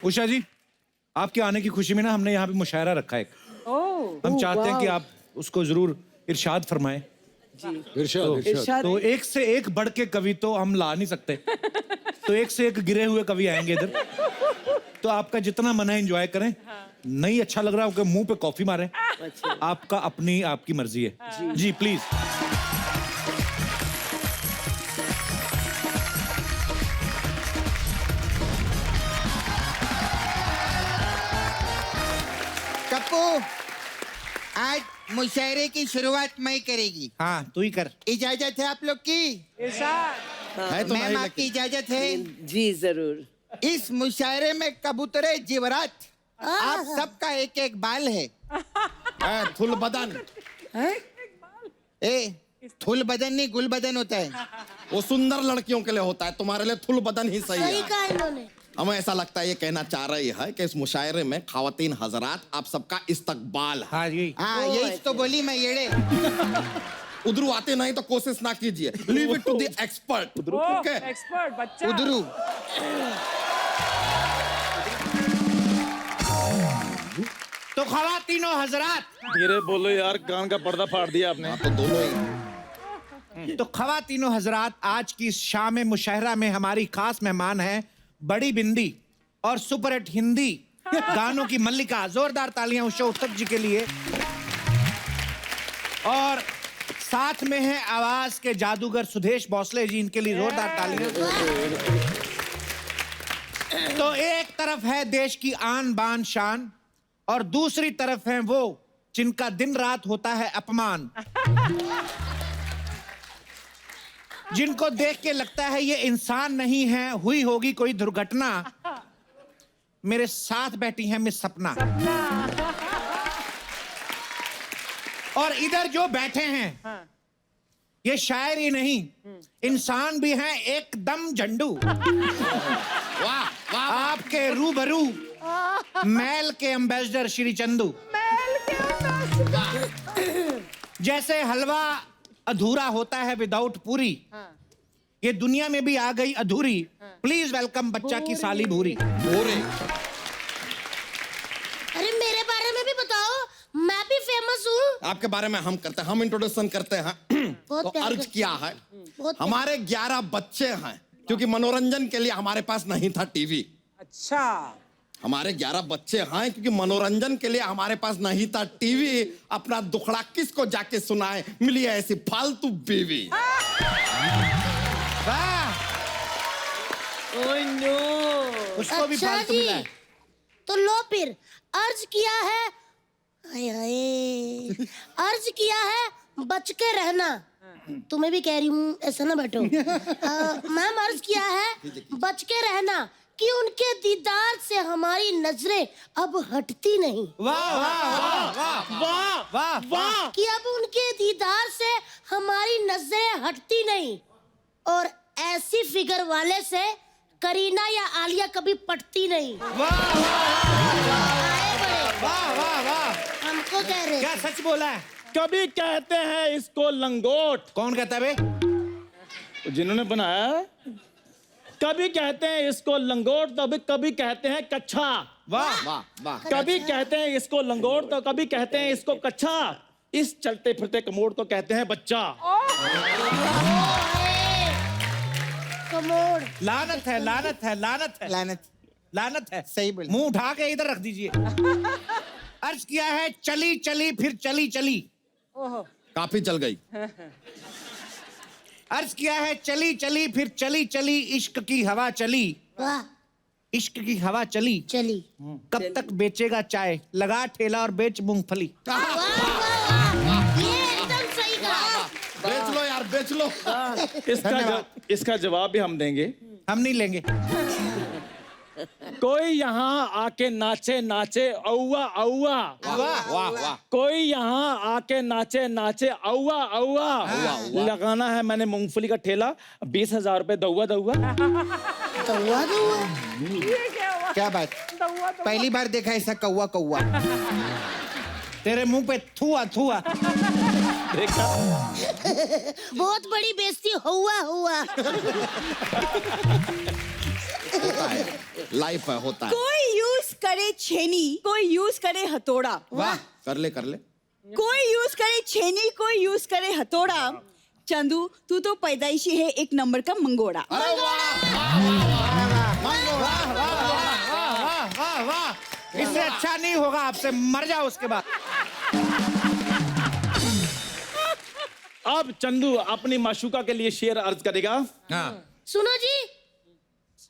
उषा जी, आपके आने की खुशी में ना हमने यहाँ पे मुशायरा रखा है। हम चाहते हैं कि आप उसको जरूर इरशाद फरमाएं। इरशाद। तो एक से एक बढ़ के कवि तो हम ला नहीं सकते, तो एक से एक गिरे हुए कवि आएंगे इधर। तो आपका जितना मन है एंजॉय करें। नहीं अच्छा लग रहा आपके मुंह पे कॉफी मारें। अच्छा। आपका अपनी आपकी मर्जी है। जी प्लीज। कप्पू, आज मुशायरे की शुरुआत मैं करेगी। हाँ तू ही कर। इजाजत है आप लोग की? है तो मैम आपकी इजाजत है? जी जरूर। इस मुशायरे में कबूतरे जीवरात, आप सबका एक एक बाल है। थुल बदन। ए, थुल बदन नहीं गुल बदन होता है। वो सुंदर लड़कियों के लिए होता है, तुम्हारे लिए थुल बदन ही सही है। कहा इन्होंने। हमें ऐसा लगता है ये कहना चाह रही है कि इस मुशायरे में खवातीन हजरात आप सबका इस्तकबाल है। हाँ जी। हाँ यही तो बोली मैं येड़े। उधरू आते नहीं तो कोशिश ना कीजिए, leave it to the expert. Okay expert बच्चा। उधरू तो खवातीनो हजरात, धीरे बोलो यार, कान का पर्दा फाड़ दिया आपने। तो दोनों ही। तो खवातीनो हजरात, आज की इस शाम मुशायरा में हमारी खास मेहमान है बड़ी बिंदी और सुपरहिट हिंदी गानों की मल्लिका। जोरदार तालियां उषा उत्तप जी के लिए। और साथ में है आवाज के जादूगर सुदेश भोसले जी, इनके लिए जोरदार तालियां। तो एक तरफ है देश की आन बान शान और दूसरी तरफ है वो जिनका दिन रात होता है अपमान, जिनको देख के लगता है ये इंसान नहीं है, हुई होगी कोई दुर्घटना। मेरे साथ बैठी है मिस सपना। और इधर जो बैठे हैं ये शायर ही नहीं, इंसान भी हैं एकदम झंडू। वाह वाह। आपके रूबरू मैल के एम्बेसडर श्री चंदू। जैसे हलवा अधूरा होता है विदाउट पूरी, ये दुनिया में भी आ गई अधूरी। प्लीज वेलकम बच्चा की साली भूरी। अरे मेरे बारे में भी बताओ, मैं भी फेमस हूँ। आपके बारे में हम करते हैं, हम इंट्रोडक्शन करते हैं। बहुत तो प्यार अर्ज करते किया है, बहुत हमारे 11 बच्चे हैं, क्योंकि मनोरंजन के लिए हमारे पास नहीं था टीवी। अच्छा। हमारे 11 बच्चे हैं क्योंकि मनोरंजन के लिए हमारे पास नहीं था टीवी। अपना दुखड़ा किसको जाके सुनाए, मिली है ऐसी फालतू बीवी। वाह, ओह नो। उसको भी अच्छा फालतू जी, मिला है। तो लो फिर अर्ज किया है, हाय हाय, अर्ज किया है बच के रहना। तुम्हें भी कह रही हूँ, ऐसा ना बैठो। मैम अर्ज किया है बच के रहना कि उनके दीदार से हमारी नजरें अब हटती नहीं। वाह वाह वाह वाह वाह वाह। कि अब उनके दीदार से हमारी नजरें हटती नहीं, और ऐसी फिगर वाले से करीना या आलिया कभी पटती नहीं। वाह आए बड़े, वाह वाह वाह। हमको कह रहे। क्या सच बोला है? कभी कहते हैं इसको लंगोट, कौन कहता है बे? जिन्होंने बनाया है। कभी कहते हैं इसको लंगोट तो कभी कहते हैं कच्छा। वाह वाह वाह। कभी कहते हैं इसको लंगोट तो कभी कहते हैं इसको कच्छा। इस चलते फिरते कमोड को कहते हैं बच्चा। कमोड। लानत है, लानत है, लानत है, लानत। लानत है। सही बोल। मुंह उठा के इधर रख दीजिए। अर्ज किया है चली चली फिर चली चली। काफी चल गई। अर्ज किया है चली चली फिर चली चली, इश्क की हवा चली। वाह, इश्क की हवा चली। चली। कब तक बेचेगा चाय, लगा ठेला और बेच मूंगफली। वाह वाह वाह, ये एकदम सही कहा। बेच लो यार, बेच लो। इसका जवाब भी हम देंगे। हम नहीं लेंगे। कोई यहाँ आके नाचे नाचे औवा औवा। वाह वाह वाह। कोई यहाँ आके नाचे नाचे औवा औवा। लगाना है मैंने मूंगफली का ठेला, 20,000 रुपए दौवा दौवा। कौवा कौवा। ये क्या हुआ? क्या बात, दौआ तो पहली बार देखा ऐसा कौवा कौवा। तेरे मुंह पे थुआ थुआ। देखा? बहुत बड़ी बेइज्जती हुआ होता है, लाइफ है, होता है। कोई करे छेनी, कोई यूज करे हथौड़ा। वाह, कर ले कर ले। कोई यूज करे छेनी, कोई यूज करे हथौड़ा। चंदू, तू तो पैदाइशी है एक नंबर का मंगोड़ा। अरे वाह, वाह वाह वाह, इससे अच्छा नहीं होगा, आपसे मर जाओ उसके बाद। अब चंदू अपनी माशूका के लिए शेर अर्ज करेगा। हाँ। सुनो जी,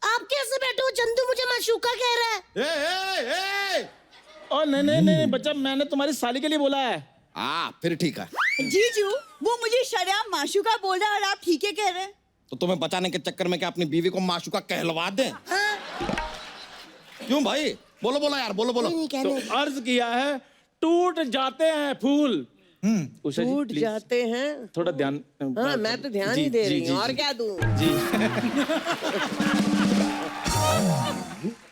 आप कैसे बैठे हो? चंदू मुझे माशूका कह रहा है। ए, ओ नहीं बच्चा, मैंने तुम्हारी साली के लिए बोला है। फिर ठीक है। जीजू, वो मुझे शर्म माशूका बोल रहा है और आप ठीक है कह रहे हैं। तो तुम्हें बचाने के चक्कर में क्या अपनी बीवी को माशूका कहलवा दें? हाँ। क्यों भाई? बोलो बोलो यार, बोलो बोलो। नहीं तो कहने। अर्ज किया है, टूट जाते हैं फूल। उषा जी, टूट please, जाते हैं। थोड़ा ध्यान। हाँ, मैं तो ध्यान ही दे रही हूँ, और क्या दूं? जी।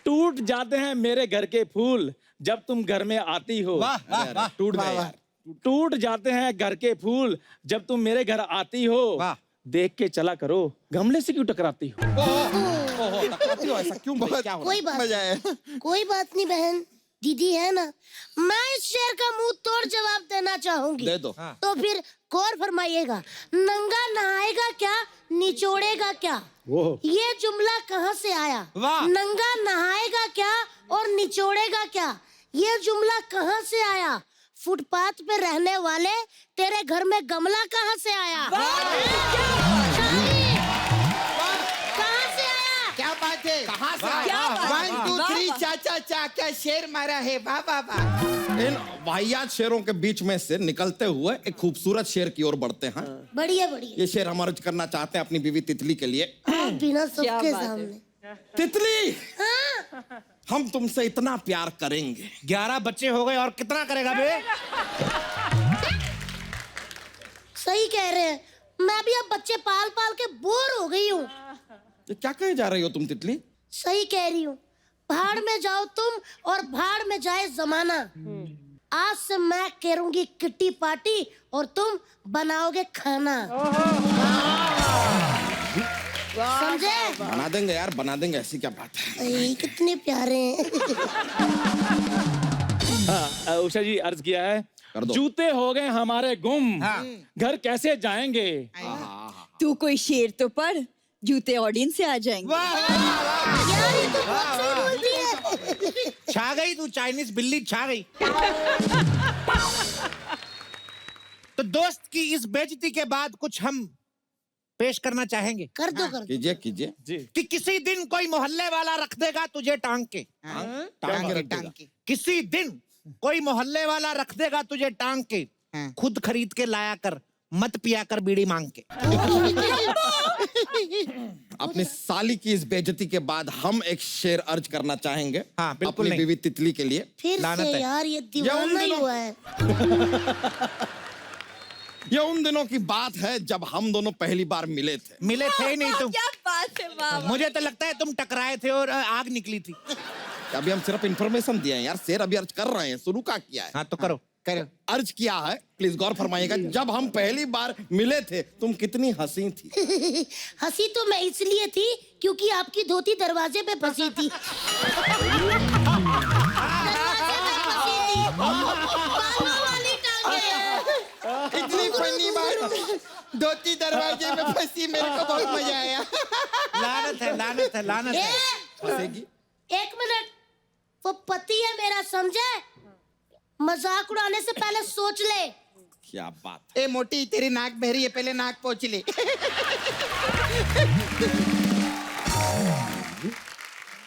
टूट जाते हैं मेरे घर के फूल जब तुम घर में आती हो। वाह वाह वाह, टूट गए यार। टूट जाते हैं घर के फूल जब तुम मेरे घर आती हो। वाह। देख के चला करो, गमले से क्यों टकराती हो? ओहो, टकराती हो ऐसा क्यों भाई? क्या हो रहा है? कोई बात मजा आया। कोई बात नहीं बहन, दीदी है ना। मैं इस शेर का मुंह तोड़ जवाब देना चाहूंगी। दे दो। तो फिर गौर फरमाइएगा। नंगा नहाएगा क्या, निचोड़ेगा क्या? ये जुमला कहाँ से आया? वाह। नंगा नहाएगा क्या और निचोड़ेगा क्या, ये जुमला कहाँ से आया? फुटपाथ पे रहने वाले, तेरे घर में गमला कहाँ से आया? कहाँ से आया? क्या बात है? कहाँ से क्या आया? बात 1 2 3 चाचा चा, क्या शेर मारा है। वाह वाह वाह। इन वाहियात शेरों के बीच में से निकलते हुए एक खूबसूरत शेर की ओर बढ़ते हैं। बढ़िया बढ़िया। ये शेर हम अर्ज करना चाहते हैं अपनी बीवी तितली के लिए। बिना सबके बात है। सामने। तितली, हाँ। हम तुमसे इतना प्यार करेंगे। 11 बच्चे हो गए और कितना करेगा बे? सही कह रहे हैं, मैं भी अब बच्चे पाल पाल के बोर हो गई हूँ। ये क्या कहे जा रही हो तुम तितली? सही कह रही हूँ। भाड़ में जाओ तुम और भाड़ में जाए जमाना। आज से मैं करूंगी किट्टी पार्टी और तुम बनाओगे खाना। समझे? बना देंगे यार, बना देंगे, ऐसी क्या बात है। अरे, कितने प्यारे हैं। उषा जी अर्ज किया है, कर दो। जूते हो गए हमारे गुम, घर कैसे जाएंगे? तू कोई शेर तो पढ़, जूते ऑडियंस से आ जाएंगे। यार ये तो बहुत सही बोलती है। छा गई तू, चाइनीज बिल्ली छा गई। तो दोस्त की इस बेइज्जती के बाद कुछ हम पेश करना चाहेंगे। कर दो कर दो। कीजिए कीजिए। जी। कि किसी दिन कोई मोहल्ले वाला रख देगा तुझे टांग के। टांग के टांग के। किसी दिन कोई मोहल्ले वाला रख देगा तुझे टांग के, खुद खरीद के लाया कर, मत पिया कर बीड़ी मांग के। अपनी साली की इस बेइज्जती के बाद हम एक शेर अर्ज करना चाहेंगे। हाँ, बिल्कुल अपनी नहीं। बीवी तितली के लिए। फिर लानत से है। यार ये दीवाना ही हुआ है। ये उन दिनों की बात है जब हम दोनों पहली बार मिले थे। मिले थे ही नहीं तुम। क्या बात है, वाह वाह। मुझे तो लगता है तुम टकराए थे और आग निकली थी। अभी हम सिर्फ इंफॉर्मेशन दिए हैं यार, शेर अभी अर्ज कर रहे हैं, शुरू का किया है। हाँ तो करो। करो। अर्ज किया है, प्लीज गौर फरमाइएगा। जब हम पहली बार मिले थे तुम कितनी हंसी थी। हंसी तो मैं इसलिए थी क्योंकि आपकी धोती दरवाजे पे फंसी थी। बालों वाली टांगे। इतनी फनी बात, धोती दरवाजे में फंसी, मेरे को बहुत मजा आया। लानत है, लानत है, लानत है। हंसेगी। एक मिनट, वो पति है मेरा, समझे? मजाक उड़ाने से पहले सोच ले। क्या बात। ए मोटी, तेरी नाक बह रही है, पहले नाक पोंछ ले।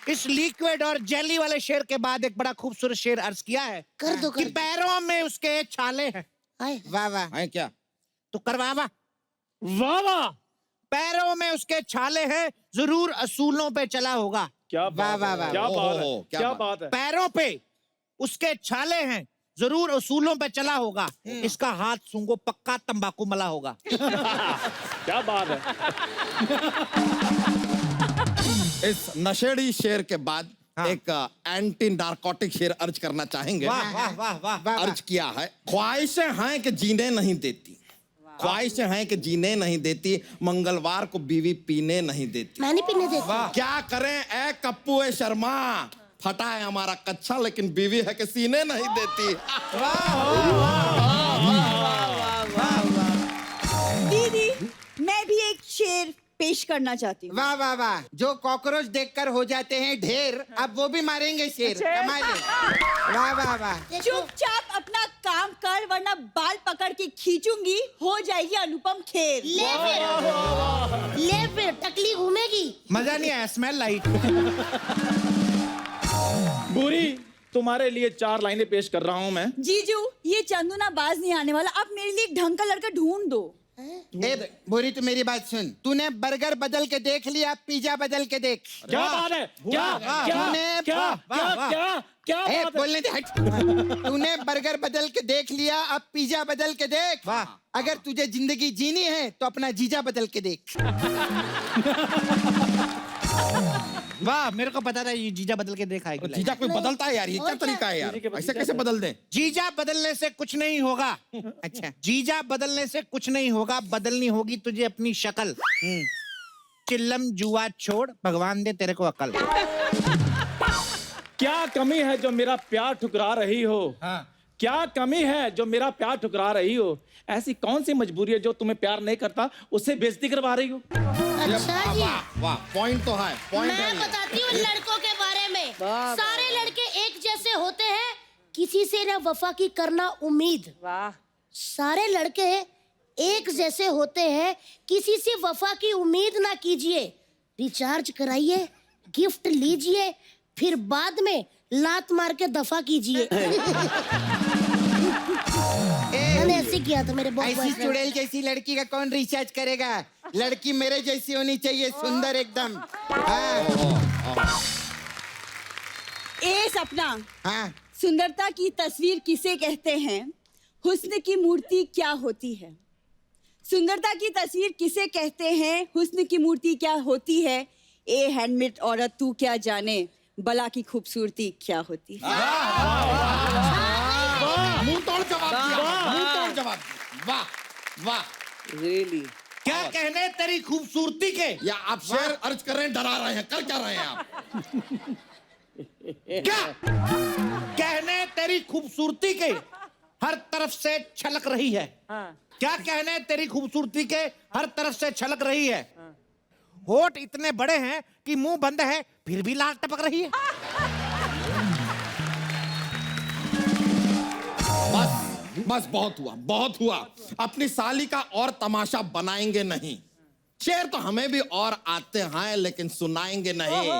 इस लिक्विड और जेली वाले शेर के बाद एक बड़ा खूबसूरत शेर अर्ज किया है कर दो कि कर दो। पैरों में उसके छाले हैं। आए। वाह वाह। है क्या? तो करवावा। वाह वाह, पैरों में उसके छाले हैं, जरूर असूलों पे चला होगा। क्या वाह, बात वाह, है, वाह। क्या ओहो, बात है, क्या क्या बात। बात है। पैरों पे उसके छाले हैं, जरूर असूलों पे चला होगा। इसका हाथ सूंघो, पक्का तंबाकू मला होगा। क्या बात है। इस नशेड़ी शेर के बाद हाँ। एक एंटी नारकोटिक शेर अर्ज करना चाहेंगे। वाह वाह वाह वाह। अर्ज किया है, ख्वाहिशें हैं कि जीने नहीं देती, ख्वाहिशें हैं कि जीने नहीं देती, मंगलवार को बीवी पीने नहीं देती। मैं नहीं पीने देती। क्या करें ए कप्पू ए शर्मा, फटा है हमारा कच्चा, लेकिन बीवी है कि सीने नहीं देती। दीदी मैं भी एक शेर पेश करना चाहती हूँ। वाह वाह वाह, जो कॉकरोच देखकर हो जाते हैं ढेर, अब वो भी मारेंगे शेर। कमाल है। वाह वाह वाह। चुपचाप अपना काम कर वरना बाल पकड़ के खींचूंगी, हो जाएगी अनुपम खेर। ले फिर टकली घूमेगी। मजा नहीं आया, स्मेल आई। बुरी, तुम्हारे लिए 4 लाइनें पेश कर रहा हूं मैं। जीजू ये चंदू ना बाज नहीं आने वाला, आप मेरे लिए एक ढंग का लड़का ढूंढ दो। ए बुरी, तू मेरी बात सुन। तूने बर्गर बदल के देख लिया, पिज्जा बदल के देख। क्या बात है? क्या क्या तूने- क्या वाह, क्या क्या क्या ए, बात है? बोलने दे, हट। तूने बर्गर बदल के देख लिया, अब पिज्जा बदल के देख। वाह। अगर तुझे जिंदगी जीनी है तो अपना जीजा बदल के देख। वाह, मेरे को पता था ये जीजा बदल के देखा है। जीजा कोई बदलता है यार, ये क्या तरीका है यार? ऐसे कैसे बदल दें? जीजा बदलने से कुछ नहीं होगा। अच्छा, जीजा बदलने से कुछ नहीं होगा, बदलनी होगी तुझे अपनी शक्ल। चिल्लम जुआ छोड़, भगवान दे तेरे को अकल। क्या कमी है जो मेरा प्यार ठुकरा रही हो? क्या कमी है जो मेरा प्यार ठुकरा रही हो? ऐसी कौन सी मजबूरी है जो तुम्हें प्यार नहीं करता उससे बेइज्जती करवा रही हो? अच्छा जी, वाह, पॉइंट तो है, पॉइंट मैं है ये। बताती हूँ लड़कों के बारे में। सारे लड़के एक जैसे होते हैं, किसी से ना वफा की करना उम्मीद। वाह सारे लड़के एक जैसे होते हैं, किसी से वफा की उम्मीद ना कीजिए। रिचार्ज कराइए, गिफ्ट लीजिए, फिर बाद में लात मार के दफा कीजिए। मैंने ऐसे किया था मेरे ऐसी बॉयफ्रेंड। चुड़ैल जैसी लड़की का कौन रिचार्ज करेगा? लड़की मेरे जैसी होनी चाहिए, सुंदर एकदम। हाँ ए सपना, हाँ। सुंदरता की तस्वीर किसे कहते हैं? हुस्न की मूर्ति क्या होती है? सुंदरता की तस्वीर किसे कहते हैं? हुस्न की मूर्ति क्या होती है? ए हैंडमेड औरत तू क्या जाने, बला की खूबसूरती क्या होती है? मुंह तोड़ जवाब दिया, मुंह तोड़ जवाब दिया। वाह वाह। रियली क्या कहने तेरी खूबसूरती के? या आप शेर अर्ज कर रहे हैं, डरा रहे हैं, कर क्या रहे हैं आप? क्या कहने तेरी खूबसूरती के हर तरफ से छलक रही है? क्या कहने तेरी खूबसूरती के हर तरफ से छलक रही है? होठ इतने बड़े हैं कि मुंह बंद है फिर भी लाल टपक रही है। बस बस, बहुत हुआ, बहुत हुआ। अपनी साली का और तमाशा बनाएंगे नहीं। शेर तो हमें भी और आते हैं, लेकिन सुनाएंगे नहीं।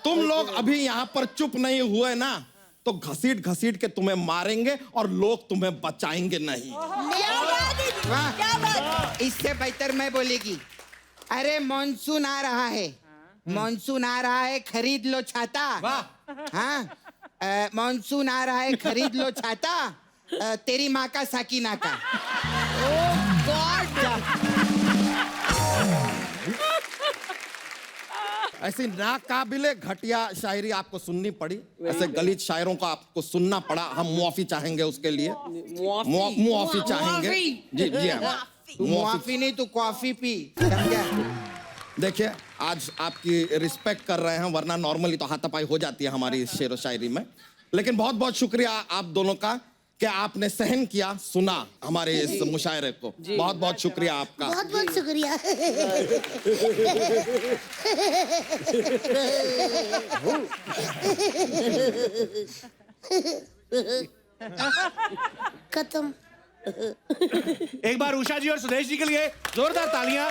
तुम लोग अभी यहाँ पर चुप नहीं हुए ना, तो घसीट घसीट के तुम्हें मारेंगे और लोग तुम्हें बचाएंगे नहीं। क्या बात है दीदी, वाह। क्या बात? इससे बेहतर मैं बोलेगी, अरे मॉनसून आ रहा है, मॉनसून आ रहा है, खरीद लो छाता। हाँ, मॉनसून आ रहा है, खरीद लो छाता। तेरी माँ का साकिना का। ऐसी नाकाबिले घटिया शायरी आपको सुननी पड़ी, ऐसे गलीज शायरों को आपको सुनना पड़ा। हम मुआफी चाहेंगे उसके लिए, मुआफी चाहेंगे। जी जी हाँ, तू मुआफी नहीं, तू कॉफी पी, समझा? देखिए आज आपकी रिस्पेक्ट कर रहे हैं, वरना नॉर्मली तो हाथापाई हो जाती है हमारी इस शेर व शायरी में। लेकिन बहुत बहुत शुक्रिया आप दोनों का कि आपने सहन किया, सुना हमारे इस मुशायरे को। बहुत बहुत शुक्रिया आपका। बहुत बहुत शुक्रिया। खत्म। एक बार उषा जी और सुदेश जी के लिए जोरदार तालियां।